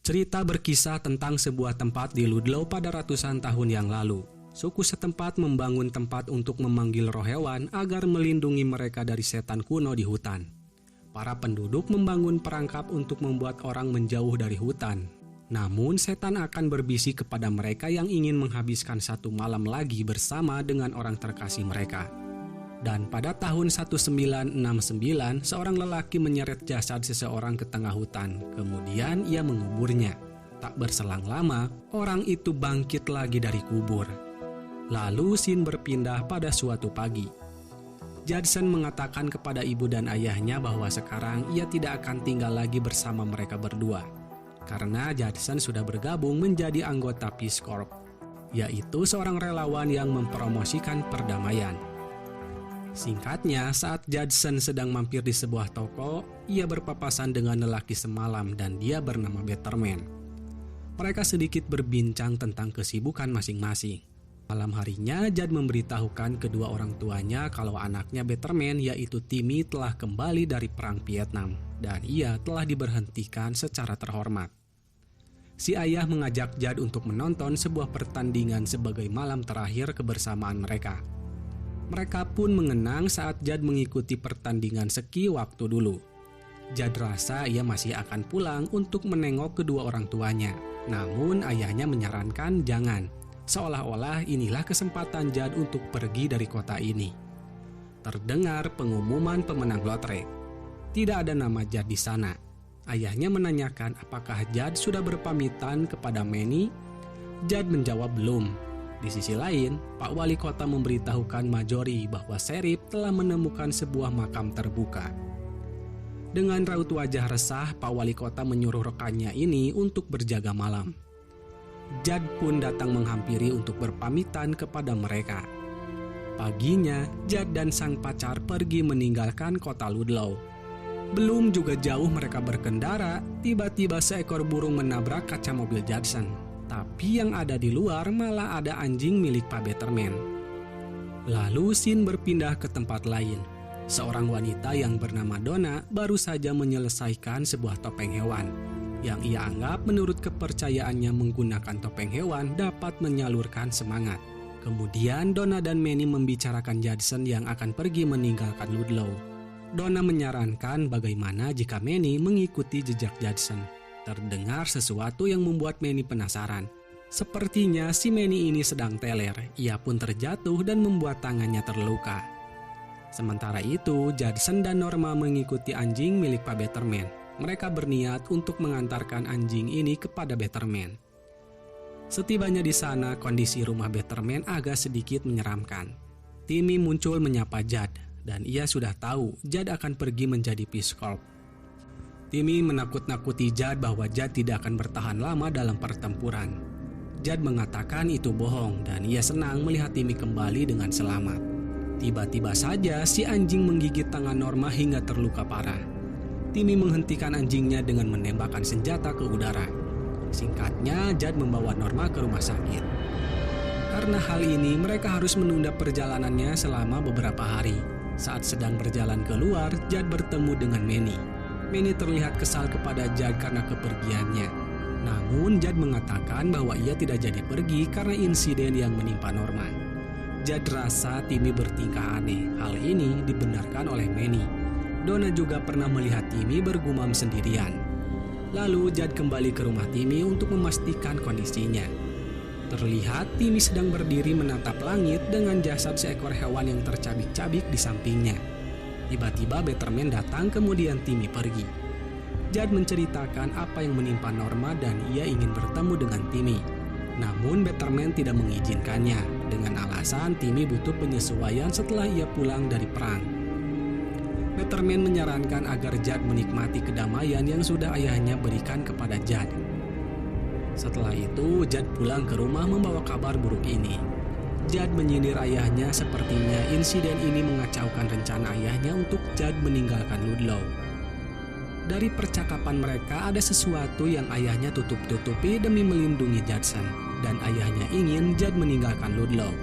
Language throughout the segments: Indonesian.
Cerita berkisah tentang sebuah tempat di Ludlow pada ratusan tahun yang lalu. Suku setempat membangun tempat untuk memanggil roh hewan agar melindungi mereka dari setan kuno di hutan. Para penduduk membangun perangkap untuk membuat orang menjauh dari hutan. Namun setan akan berbisik kepada mereka yang ingin menghabiskan satu malam lagi bersama dengan orang terkasih mereka. Dan pada tahun 1969, seorang lelaki menyeret jasad seseorang ke tengah hutan. Kemudian ia menguburnya. Tak berselang lama, orang itu bangkit lagi dari kubur. Lalu scene berpindah pada suatu pagi. Judson mengatakan kepada ibu dan ayahnya bahwa sekarang ia tidak akan tinggal lagi bersama mereka berdua. Karena Judson sudah bergabung menjadi anggota Peace Corps, yaitu seorang relawan yang mempromosikan perdamaian. Singkatnya, saat Judson sedang mampir di sebuah toko, ia berpapasan dengan lelaki semalam dan dia bernama Betterman. Mereka sedikit berbincang tentang kesibukan masing-masing. Malam harinya, Judd memberitahukan kedua orang tuanya kalau anaknya Betterman yaitu Timmy telah kembali dari perang Vietnam dan ia telah diberhentikan secara terhormat. Si ayah mengajak Judd untuk menonton sebuah pertandingan sebagai malam terakhir kebersamaan mereka. Mereka pun mengenang saat Judd mengikuti pertandingan ski waktu dulu. Judd rasa ia masih akan pulang untuk menengok kedua orang tuanya. Namun ayahnya menyarankan jangan. Seolah-olah inilah kesempatan Judd untuk pergi dari kota ini. Terdengar pengumuman pemenang lotre. Tidak ada nama Judd di sana. Ayahnya menanyakan apakah Judd sudah berpamitan kepada Manny. Judd menjawab belum. Di sisi lain, Pak Wali Kota memberitahukan Marjorie bahwa Sheriff telah menemukan sebuah makam terbuka. Dengan raut wajah resah, Pak Wali Kota menyuruh rekannya ini untuk berjaga malam. Judd pun datang menghampiri untuk berpamitan kepada mereka. Paginya, Judd dan sang pacar pergi meninggalkan kota Ludlow. Belum juga jauh mereka berkendara, tiba-tiba seekor burung menabrak kaca mobil Judson. Tapi yang ada di luar malah ada anjing milik Pak Betterman. Lalu scene berpindah ke tempat lain. Seorang wanita yang bernama Donna baru saja menyelesaikan sebuah topeng hewan. Yang ia anggap menurut kepercayaannya menggunakan topeng hewan dapat menyalurkan semangat. Kemudian Donna dan Manny membicarakan Judson yang akan pergi meninggalkan Ludlow. Donna menyarankan bagaimana jika Manny mengikuti jejak Judson. Terdengar sesuatu yang membuat Manny penasaran. Sepertinya si Manny ini sedang teler. Ia pun terjatuh dan membuat tangannya terluka. Sementara itu, Judson dan Norma mengikuti anjing milik Pak Betterman. Mereka berniat untuk mengantarkan anjing ini kepada Betterman. Setibanya di sana, kondisi rumah Betterman agak sedikit menyeramkan. Timmy muncul menyapa Judd, dan ia sudah tahu Judd akan pergi menjadi Peace Corps. Timmy menakut-nakuti Judd bahwa Judd tidak akan bertahan lama dalam pertempuran. Judd mengatakan itu bohong dan ia senang melihat Timmy kembali dengan selamat. Tiba-tiba saja si anjing menggigit tangan Norma hingga terluka parah. Timmy menghentikan anjingnya dengan menembakkan senjata ke udara. Singkatnya, Judd membawa Norma ke rumah sakit. Karena hal ini, mereka harus menunda perjalanannya selama beberapa hari. Saat sedang berjalan keluar, Judd bertemu dengan Manny. Manny terlihat kesal kepada Judd karena kepergiannya. Namun Judd mengatakan bahwa ia tidak jadi pergi karena insiden yang menimpa Norma. Judd rasa Timmy bertingkah aneh. Hal ini dibenarkan oleh Manny. Donna juga pernah melihat Timmy bergumam sendirian. Lalu Judd kembali ke rumah Timmy untuk memastikan kondisinya. Terlihat Timmy sedang berdiri menatap langit dengan jasad seekor hewan yang tercabik-cabik di sampingnya. Tiba-tiba Betterman datang, kemudian Timmy pergi. Judd menceritakan apa yang menimpa Norma dan ia ingin bertemu dengan Timmy. Namun Betterman tidak mengizinkannya dengan alasan Timmy butuh penyesuaian setelah ia pulang dari perang. Betterman menyarankan agar Judd menikmati kedamaian yang sudah ayahnya berikan kepada Judd. Setelah itu Judd pulang ke rumah membawa kabar buruk ini. Judd menyindir ayahnya, sepertinya insiden ini mengacaukan rencana ayahnya untuk Judd meninggalkan Ludlow. Dari percakapan mereka ada sesuatu yang ayahnya tutup-tutupi demi melindungi Judson, dan ayahnya ingin Judd meninggalkan Ludlow.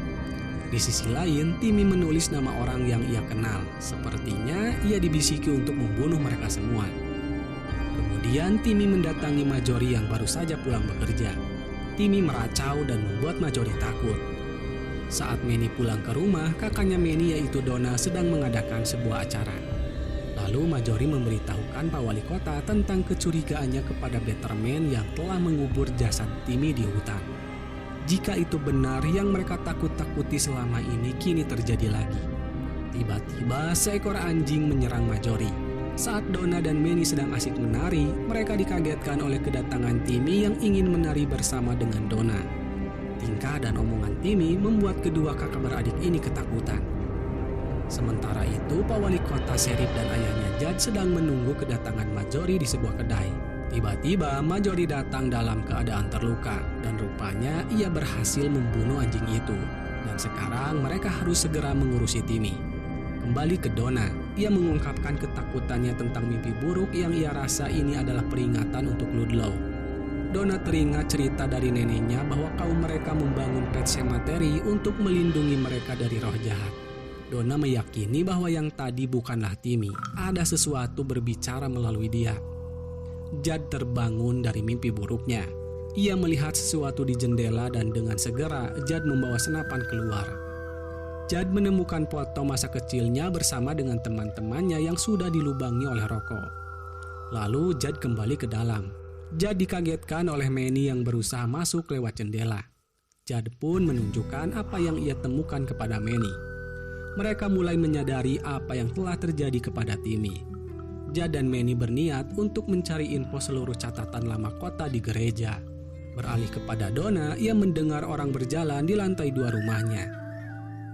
Di sisi lain, Timmy menulis nama orang yang ia kenal. Sepertinya ia dibisiki untuk membunuh mereka semua. Kemudian Timmy mendatangi Marjorie yang baru saja pulang bekerja. Timmy meracau dan membuat Marjorie takut. Saat Manny pulang ke rumah, kakaknya Manny yaitu Donna sedang mengadakan sebuah acara. Lalu Marjorie memberitahukan Pak Wali Kota tentang kecurigaannya kepada Betterman yang telah mengubur jasad Timmy di hutan. Jika itu benar, yang mereka takut-takuti selama ini kini terjadi lagi. Tiba-tiba seekor anjing menyerang Marjorie. Saat Donna dan Manny sedang asik menari, mereka dikagetkan oleh kedatangan Timmy yang ingin menari bersama dengan Donna. Tingkah dan omongan Timmy membuat kedua kakak beradik ini ketakutan. Sementara itu, Pak Wali Kota, Sheriff, dan ayahnya Judd sedang menunggu kedatangan Marjorie di sebuah kedai. Tiba-tiba Marjorie datang dalam keadaan terluka dan rupanya ia berhasil membunuh anjing itu. Dan sekarang mereka harus segera mengurusi Timmy. Kembali ke Donna, ia mengungkapkan ketakutannya tentang mimpi buruk yang ia rasa ini adalah peringatan untuk Ludlow. Donna teringat cerita dari neneknya bahwa kaum mereka membangun pet cemetery untuk melindungi mereka dari roh jahat. Donna meyakini bahwa yang tadi bukanlah Timmy, ada sesuatu berbicara melalui dia. Judd terbangun dari mimpi buruknya. Ia melihat sesuatu di jendela dan dengan segera Judd membawa senapan keluar. Judd menemukan foto masa kecilnya bersama dengan teman-temannya yang sudah dilubangi oleh rokok. Lalu Judd kembali ke dalam. Judd dikagetkan oleh Manny yang berusaha masuk lewat jendela. Judd pun menunjukkan apa yang ia temukan kepada Manny. Mereka mulai menyadari apa yang telah terjadi kepada Timmy. Judd dan Manny berniat untuk mencari info seluruh catatan lama kota di gereja. Beralih kepada Donna, ia mendengar orang berjalan di lantai 2 rumahnya.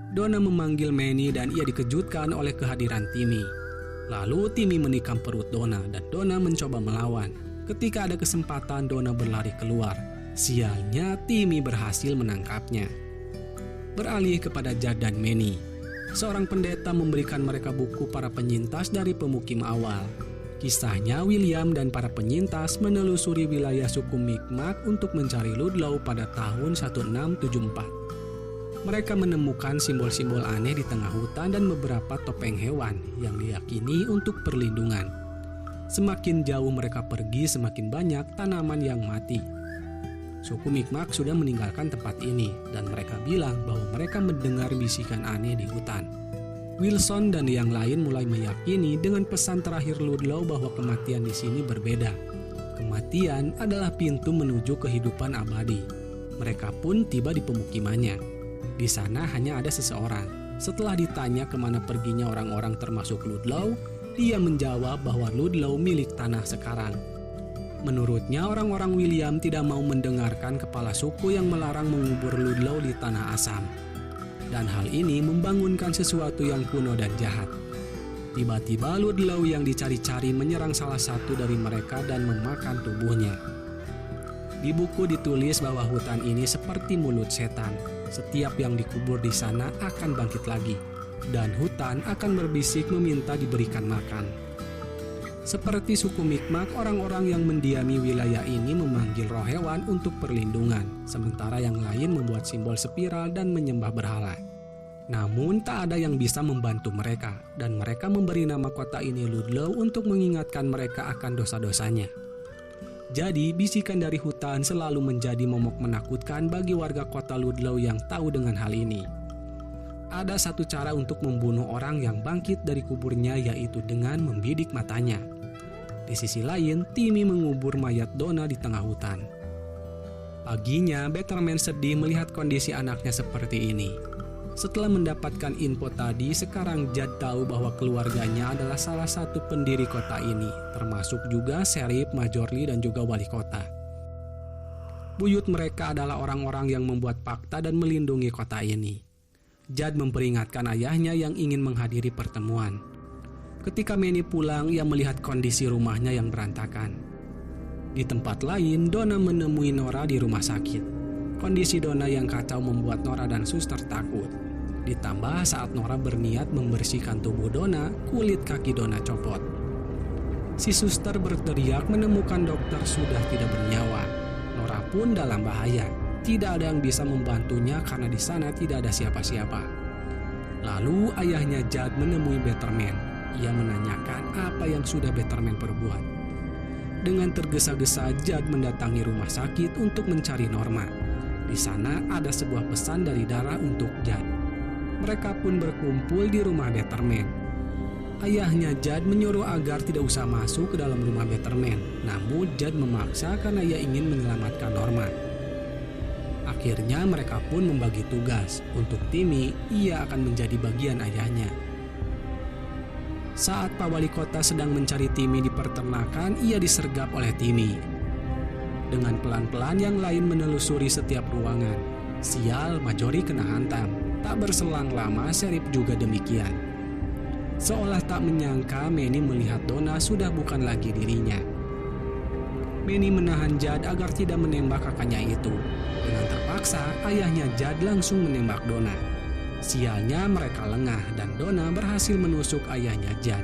Donna memanggil Manny dan ia dikejutkan oleh kehadiran Timmy. Lalu Timmy menikam perut Donna dan Donna mencoba melawan. Ketika ada kesempatan, Donna berlari keluar. Sialnya, Timmy berhasil menangkapnya. Beralih kepada Judd dan Manny. Seorang pendeta memberikan mereka buku para penyintas dari pemukim awal. Kisahnya, William dan para penyintas menelusuri wilayah suku Mi'kmaq untuk mencari Ludlow pada tahun 1674. Mereka menemukan simbol-simbol aneh di tengah hutan dan beberapa topeng hewan yang diyakini untuk perlindungan. Semakin jauh mereka pergi, semakin banyak tanaman yang mati. Suku Mi'kmaq sudah meninggalkan tempat ini dan mereka bilang bahwa mereka mendengar bisikan aneh di hutan. Wilson dan yang lain mulai meyakini dengan pesan terakhir Ludlow bahwa kematian di sini berbeda. Kematian adalah pintu menuju kehidupan abadi. Mereka pun tiba di pemukimannya. Di sana hanya ada seseorang. Setelah ditanya kemana perginya orang-orang termasuk Ludlow, dia menjawab bahwa Ludlow milik tanah sekarang. Menurutnya, orang-orang William tidak mau mendengarkan kepala suku yang melarang mengubur Ludlow di tanah asam. Dan hal ini membangunkan sesuatu yang kuno dan jahat. Tiba-tiba Ludlow yang dicari-cari menyerang salah satu dari mereka dan memakan tubuhnya. Di buku ditulis bahwa hutan ini seperti mulut setan. Setiap yang dikubur di sana akan bangkit lagi, dan hutan akan berbisik meminta diberikan makan. Seperti suku Mi'kmaq, orang-orang yang mendiami wilayah ini memanggil roh hewan untuk perlindungan, sementara yang lain membuat simbol spiral dan menyembah berhala. Namun tak ada yang bisa membantu mereka, dan mereka memberi nama kota ini Ludlow untuk mengingatkan mereka akan dosa-dosanya. Jadi, bisikan dari hutan selalu menjadi momok menakutkan bagi warga kota Ludlow yang tahu dengan hal ini. Ada satu cara untuk membunuh orang yang bangkit dari kuburnya, yaitu dengan membidik matanya. Di sisi lain, Timmy mengubur mayat Donna di tengah hutan. Paginya, Betterman sedih melihat kondisi anaknya seperti ini. Setelah mendapatkan info tadi, sekarang Judd tahu bahwa keluarganya adalah salah satu pendiri kota ini, termasuk juga Sheriff, Marjorie, dan juga wali kota. Buyut mereka adalah orang-orang yang membuat fakta dan melindungi kota ini. Judd memperingatkan ayahnya yang ingin menghadiri pertemuan. Ketika Manny pulang, ia melihat kondisi rumahnya yang berantakan. Di tempat lain, Donna menemui Nora di rumah sakit. Kondisi Donna yang kacau membuat Nora dan suster takut. Ditambah saat Nora berniat membersihkan tubuh Donna, kulit kaki Donna copot. Si suster berteriak menemukan dokter sudah tidak bernyawa. Nora pun dalam bahaya. Tidak ada yang bisa membantunya karena di sana tidak ada siapa-siapa. Lalu ayahnya Judd menemui Betterman. Ia menanyakan apa yang sudah Betterman perbuat. Dengan tergesa-gesa, Jad mendatangi rumah sakit untuk mencari Norma. Di sana ada sebuah pesan dari Dara untuk Jad. Mereka pun berkumpul di rumah Betterman. Ayahnya Jad menyuruh agar tidak usah masuk ke dalam rumah Betterman. Namun Jad memaksa karena ia ingin menyelamatkan Norma. Akhirnya mereka pun membagi tugas. Untuk Timmy, ia akan menjadi bagian ayahnya. Saat Pak Wali Kota sedang mencari Timmy di peternakan, ia disergap oleh Timmy. Dengan pelan-pelan yang lain menelusuri setiap ruangan. Sial, Majori kena hantam. Tak berselang lama, Sheriff juga demikian. Seolah tak menyangka, Manny melihat Donna sudah bukan lagi dirinya. Manny menahan Jad agar tidak menembak kakaknya itu. Dengan terpaksa, ayahnya Jad langsung menembak Donna. Sialnya mereka lengah dan Donna berhasil menusuk ayahnya Jad.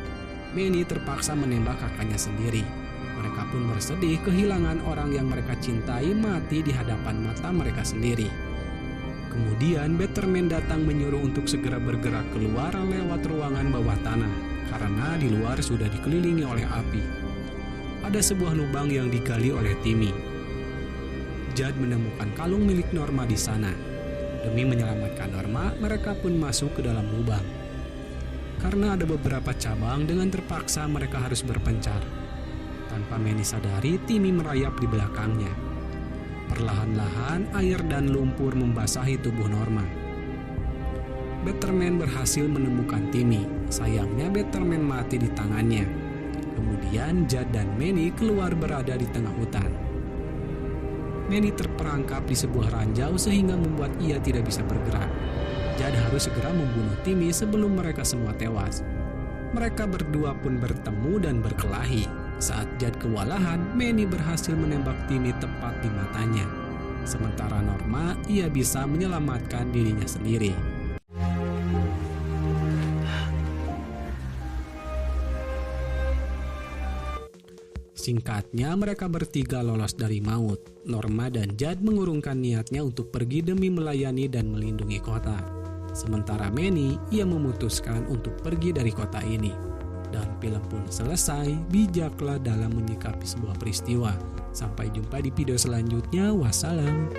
Manny terpaksa menembak kakaknya sendiri. Mereka pun bersedih kehilangan orang yang mereka cintai mati di hadapan mata mereka sendiri. Kemudian Betterman datang menyuruh untuk segera bergerak keluar lewat ruangan bawah tanah karena di luar sudah dikelilingi oleh api. Ada sebuah lubang yang digali oleh Timmy. Jad menemukan kalung milik Norma di sana. Demi menyelamatkan Norma, mereka pun masuk ke dalam lubang. Karena ada beberapa cabang, dengan terpaksa mereka harus berpencar. Tanpa Manny sadari, Timmy merayap di belakangnya. Perlahan-lahan, air dan lumpur membasahi tubuh Norma. Betterman berhasil menemukan Timmy. Sayangnya Betterman mati di tangannya. Kemudian Jad dan Manny keluar berada di tengah hutan. Manny terperangkap di sebuah ranjau sehingga membuat ia tidak bisa bergerak. Jad harus segera membunuh Timmy sebelum mereka semua tewas. Mereka berdua pun bertemu dan berkelahi. Saat Jad kewalahan, Manny berhasil menembak Timmy tepat di matanya. Sementara Norma, ia bisa menyelamatkan dirinya sendiri. Singkatnya, mereka bertiga lolos dari maut. Norma dan Jad mengurungkan niatnya untuk pergi demi melayani dan melindungi kota. Sementara Manny, ia memutuskan untuk pergi dari kota ini. Dan film pun selesai. Bijaklah dalam menyikapi sebuah peristiwa. Sampai jumpa di video selanjutnya. Wassalam.